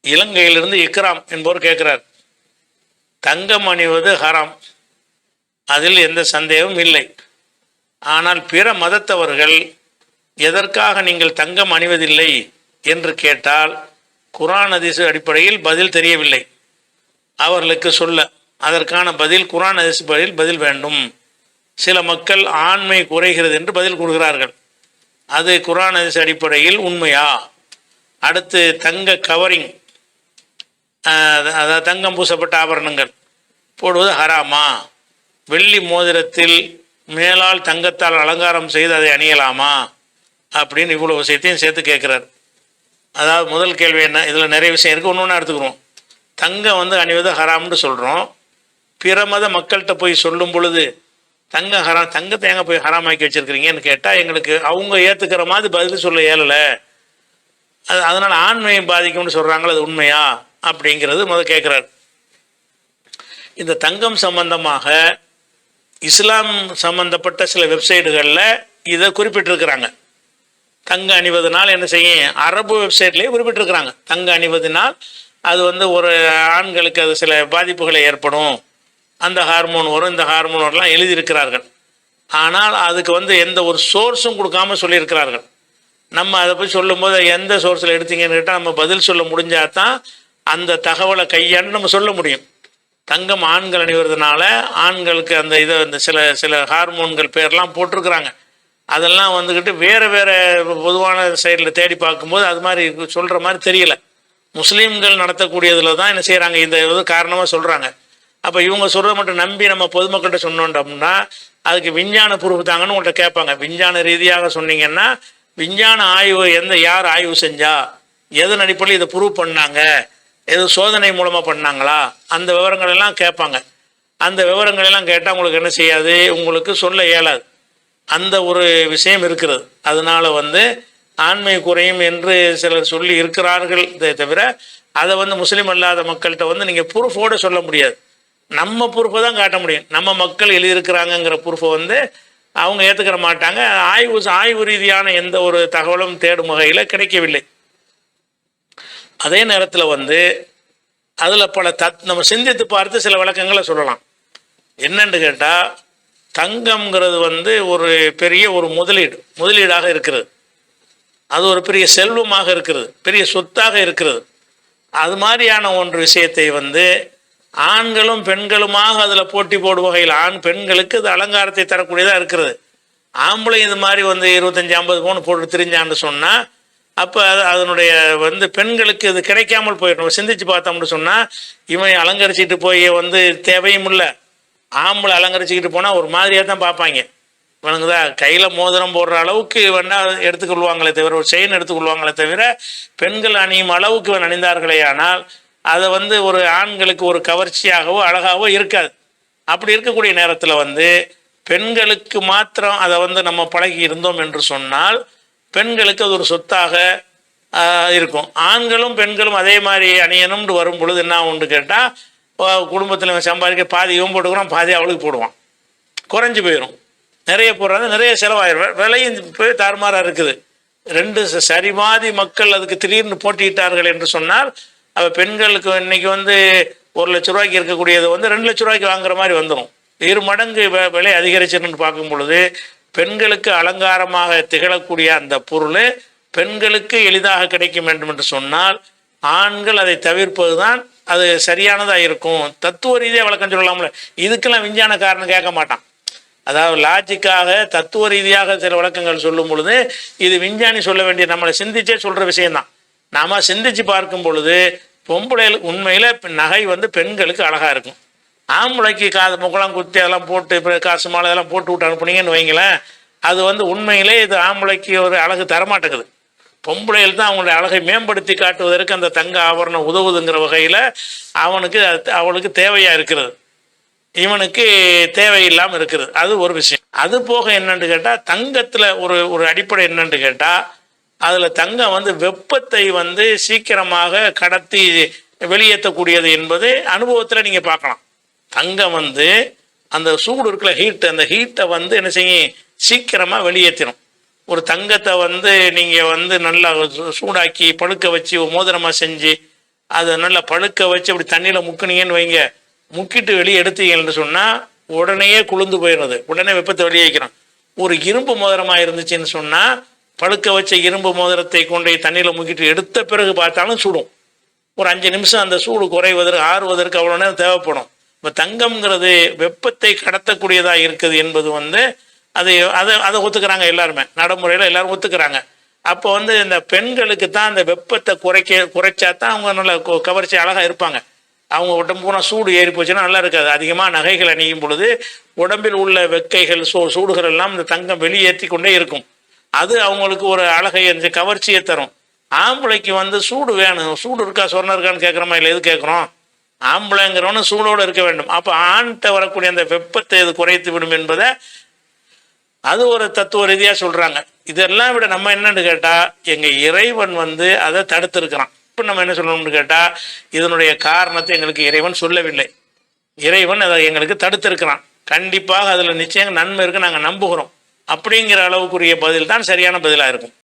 இலங்கையிலிருந்து இக்ராம் என்பவர் கேட்கிறார், தங்கம் அணிவது ஹராம், அதில் எந்த சந்தேகமும் இல்லை. ஆனால் பிற மதத்தவர்கள் எதற்காக நீங்கள் தங்கம் அணிவதில்லை என்று கேட்டால் குர்ஆன் ஹதீஸ் அடிப்படையில் பதில் தெரியவில்லை. அவர்களுக்கு சொல்ல அதற்கான பதில் குர்ஆன் ஹதீஸ் பதில் வேண்டும். சில மக்கள் ஆண்மை குறைகிறது என்று பதில் கூறுகிறார்கள். அது குர்ஆன் ஹதீஸ் அடிப்படையில் உண்மையா? அடுத்து தங்க கவரிங், அதாவது தங்கம் பூசப்பட்ட ஆபரணங்கள் போடுவது ஹராமா? வெள்ளி மோதிரத்தில் மேலால் தங்கத்தால் அலங்காரம் செய்து அதை அணியலாமா அப்படின்னு இவ்வளோ விஷயத்தையும் சேர்த்து கேட்குறார். அதாவது முதல் கேள்வி என்ன, இதில் நிறைய விஷயம் இருக்குது, ஒன்று ஒன்றா எடுத்துக்கிறோம். தங்கம் அணிவது ஹராம்னு சொல்கிறோம். பிற மத மக்கள்கிட்ட போய் சொல்லும் பொழுது தங்கம் ஹராம், தங்கத்தை எங்கே போய் ஹராமாக்கி வச்சுருக்கிறீங்கன்னு கேட்டால் எங்களுக்கு அவங்க ஏற்றுக்கிற மாதிரி பதில் சொல்ல இயலலை. அதனால் ஆண்மையை பாதிக்கும்னு சொல்கிறாங்களே, அது உண்மையா அப்படிங்கிறது முதல் கேட்குறாரு. இந்த தங்கம் சம்பந்தமாக இஸ்லாம் சம்பந்தப்பட்ட சில வெப்சைட்டுகளில் இதை குறிப்பிட்டிருக்கிறாங்க. தங்க அணிவதனால் என்ன செய்யும், அரபு வெப்சைட்லேயே குறிப்பிட்டிருக்கிறாங்க. தங்க அணிவதனால் அது ஒரு ஆண்களுக்கு அது சில பாதிப்புகளை ஏற்படும், அந்த ஹார்மோன் வரும், இந்த ஹார்மோன் வரலாம் எழுதியிருக்கிறார்கள். ஆனால் அதுக்கு எந்த ஒரு சோர்ஸும் கொடுக்காம சொல்லியிருக்கிறார்கள். நம்ம அதை போய் சொல்லும்போது எந்த சோர்ஸில் எடுத்தீங்கன்னு கேட்டால் நம்ம பதில் சொல்ல முடிஞ்சால் தான் அந்த தகவலை கையாண்டு நம்ம சொல்ல முடியும். தங்கம் ஆண்கள் அணிவதுனால ஆண்களுக்கு அந்த இந்த சில சில ஹார்மோன்கள் பேர்லாம் போட்டிருக்கிறாங்க. அதெல்லாம் வேறு வேறு பொதுவான சைடில் தேடி பார்க்கும்போது அது மாதிரி சொல்கிற மாதிரி தெரியல. முஸ்லீம்கள் நடத்தக்கூடியதில் தான் என்ன செய்கிறாங்க, இந்த காரணமாக சொல்கிறாங்க. அப்போ இவங்க சொல்கிறத மட்டும் நம்பி நம்ம பொதுமக்கள்கிட்ட சொன்னோம்னா அதுக்கு விஞ்ஞான ப்ரூஃப் தாங்கன்னு உங்கள்கிட்ட கேட்பாங்க. விஞ்ஞான ரீதியாக சொன்னீங்கன்னா விஞ்ஞான ஆய்வு யார் ஆய்வு செஞ்சா, எதன் அடிப்படையில் இதை ப்ரூவ் பண்ணாங்க, எது சோதனை மூலமாக பண்ணாங்களா, அந்த விவரங்கள் எல்லாம் கேட்பாங்க. அந்த விவரங்கள் எல்லாம் கேட்டால் உங்களுக்கு என்ன செய்யாது, உங்களுக்கு சொல்ல இயலாது. அந்த ஒரு விஷயம் இருக்கிறது. அதனால் ஆண்மை குறையும் என்று சிலர் சொல்லி இருக்கிறார்கள். தவிர அதை முஸ்லீம் அல்லாத மக்கள்கிட்ட நீங்கள் ப்ரூஃபோடு சொல்ல முடியாது. நம்ம ப்ரூஃபை தான் காட்ட முடியும். நம்ம மக்கள் எழுதியிருக்கிறாங்கங்கிற ப்ரூஃபை அவங்க ஏற்றுக்கிற மாட்டாங்க. ஆய்வு ரீதியான எந்த ஒரு தகவலும் தேடும் வகையில் கிடைக்கவில்லை. அதே நேரத்தில் அதில் பல நம்ம சிந்தித்து பார்த்து சில விளக்கங்களை சொல்லலாம். என்னன்னு கேட்டால், தங்கம்ங்கிறது ஒரு பெரிய ஒரு முதலீடாக இருக்கிறது. அது ஒரு பெரிய செல்வமாக இருக்கிறது, பெரிய சொத்தாக இருக்கிறது. அது மாதிரியான ஒன்று விஷயத்தை ஆண்களும் பெண்களுமாக அதில் போட்டி போடும் வகையில் பெண்களுக்கு அது அலங்காரத்தை தரக்கூடியதாக இருக்கிறது. ஆம்பளை இது மாதிரி 25-50 பவுன் போட்டு திரிஞ்சான்னு சொன்னால் அப்போ அதனுடைய பெண்களுக்கு இது கிடைக்காமல் போயிடும். சிந்திச்சு பார்த்தோம்னு சொன்னால் இவன் அலங்கரிச்சிட்டு போய் தேவையும் இல்லை. ஆம்பளை அலங்கரிச்சிக்கிட்டு போனால் ஒரு மாதிரியாக தான் பார்ப்பாங்க. இவனுக்குதா கையில் மோதிரம் போடுற அளவுக்கு எடுத்துக்கொள்வாங்களே தவிர, ஒரு செயின் எடுத்துக்கொள்வாங்களே தவிர, பெண்கள் அணியும் அளவுக்கு அணிந்தார்களே ஆனால் அதை ஒரு ஆண்களுக்கு ஒரு கவர்ச்சியாகவோ அழகாகவோ இருக்காது. அப்படி இருக்கக்கூடிய நேரத்தில் பெண்களுக்கு மாத்திரம் அதை நம்ம பழகி இருந்தோம் என்று சொன்னால் பெண்களுக்கு அது ஒரு சொத்தாக இருக்கும். ஆண்களும் பெண்களும் அதே மாதிரி அணியணும்னு வரும் பொழுது என்ன உண்டு கேட்டால், குடும்பத்தில் சம்பாதிக்க பாதி இவன் போட்டுக்கிறான், பாதி அவளுக்கு போடுவான், குறைஞ்சி போயிடும். நிறைய போடுறாங்க, நிறைய செலவாயிரும், விலையும் போய் தாறுமாறாக இருக்குது. ரெண்டு சரிமாதி மக்கள் அதுக்கு திடீர்னு போட்டியிட்டார்கள் என்று சொன்னால் அப்போ பெண்களுக்கு இன்னைக்கு 1 லட்ச ரூபாய்க்கு இருக்கக்கூடியது 2 லட்ச ரூபாய்க்கு வாங்குற மாதிரி வந்துடும். 2 மடங்கு விலை அதிகரிச்சுன்னு பார்க்கும் பொழுது பெண்களுக்கு அலங்காரமாக திகழக்கூடிய அந்த பொருள் பெண்களுக்கு எளிதாக கிடைக்கும் வேண்டும் என்று சொன்னால் ஆண்கள் அதை தவிர்ப்பது தான் அது சரியானதாக இருக்கும். தத்துவ ரீதியாக விளக்கம் சொல்லலாம்ல. இதுக்கெல்லாம் விஞ்ஞான காரணம் கேட்க மாட்டான். அதாவது லாஜிக்காக தத்துவ ரீதியாக சில விளக்கங்கள் சொல்லும் பொழுது இது விஞ்ஞானி சொல்ல வேண்டிய, நம்மளை சிந்திச்சே சொல்கிற விஷயம்தான். நாம் சிந்திச்சு பார்க்கும் பொழுது பொம்பளைகளுக்கு உண்மையில் நகை பெண்களுக்கு அழகாக இருக்கும். ஆம்பளைக்கு காது முக்கெல்லாம் குத்தி அதெல்லாம் போட்டு இப்போ காசு மாலை இதெல்லாம் போட்டு விட்டு அனுப்புனீங்கன்னு வைங்களேன், அது உண்மையிலே இது ஆம்பளைக்கு ஒரு அழகு தரமாட்டேங்குது. பொம்பளைகள் தான் அவங்களுடைய அழகை மேம்படுத்தி காட்டுவதற்கு அந்த தங்க ஆபரணம் உதவுதுங்கிற வகையில் அவளுக்கு தேவையாக இருக்கிறது, இவனுக்கு தேவையில்லாமல் இருக்கிறது. அது ஒரு விஷயம். அது போக என்னன்னு கேட்டால் தங்கத்தில் ஒரு அடிப்படை என்னன்னு கேட்டால், அதில் தங்கம் வெப்பத்தை சீக்கிரமாக கடத்தி வெளியேற்றக்கூடியது என்பது அனுபவத்தில் நீங்கள் பார்க்கலாம். தங்கம் அந்த சூடு இருக்குல்ல, அந்த ஹீட்டை என்ன செய்யும், சீக்கிரமாக வெளியேற்றிடும். ஒரு தங்கத்தை நீங்கள் நல்லா சூடாக்கி பழுக்க வச்சு மோதிரமாக செஞ்சு அதை நல்லா பழுக்க வச்சு அப்படி தண்ணியில் முக்குனீங்கன்னு வைங்க, முக்கிட்டு வெளியே எடுத்தீங்கன்னு சொன்னால் உடனேயே குளிர்ந்து போயிடுறது, உடனே வெப்பத்தை வெளியே வைக்கிறோம். ஒரு இரும்பு மோதிரமாக இருந்துச்சுன்னு சொன்னால் பழுக்க வச்ச இரும்பு மோதிரத்தை கொண்டு தண்ணியில் முக்கிட்டு எடுத்த பிறகு பார்த்தாலும் சுடும். ஒரு 5 நிமிஷம் அந்த சூடு குறைவதற்கு ஆறுவதற்கு அவ்வளோ நேரம் தேவைப்படும். இப்போ தங்கம்ங்கிறது வெப்பத்தை கடத்தக்கூடியதாக இருக்குது என்பது அதை அதை அதை ஒத்துக்கிறாங்க எல்லாருமே, நடைமுறையில் எல்லாரும் ஒத்துக்கிறாங்க. அப்போ இந்த பெண்களுக்கு தான் அந்த வெப்பத்தை குறைச்சா தான் அவங்க நல்லா கவர்ச்சி அழகாக இருப்பாங்க. அவங்க உடம்பு பூரா சூடு ஏறி போச்சுன்னா நல்லா இருக்காது. அதிகமாக நகைகள் அணியும் பொழுது உடம்பில் உள்ள வெக்கைகள் சூடுகள் எல்லாம் இந்த தங்கம் வெளியேற்றி கொண்டே இருக்கும். அது அவங்களுக்கு ஒரு அழகை கவர்ச்சியை தரும். ஆம்பளைக்கு சூடு வேணும், சூடு இருக்கா சொர்ணம் இருக்கான்னு கேட்குறோமா, இல்லை எது கேட்குறோம்? ஆம்பளைங்கிறவனு சூடோடு இருக்க வேண்டும். அப்போ ஆண்கிட்ட வரக்கூடிய அந்த வெப்பத்தை இது குறைத்து விடும் என்பதை அது ஒரு தத்துவ ரீதியாக சொல்கிறாங்க. இதெல்லாம் விட நம்ம என்னன்னு கேட்டால், எங்கள் இறைவன் அதை தடுத்திருக்கிறான். இப்போ நம்ம என்ன சொல்லணும்னு கேட்டால், இதனுடைய காரணத்தை எங்களுக்கு இறைவன் சொல்லவில்லை, இறைவன் அதை எங்களுக்கு தடுத்திருக்கிறான். கண்டிப்பாக அதில் நிச்சயம் நன்மை இருக்கு நாங்கள் நம்புகிறோம். அப்படிங்கிற அளவுக்குரிய பதில் தான் சரியான பதிலாக இருக்கும்.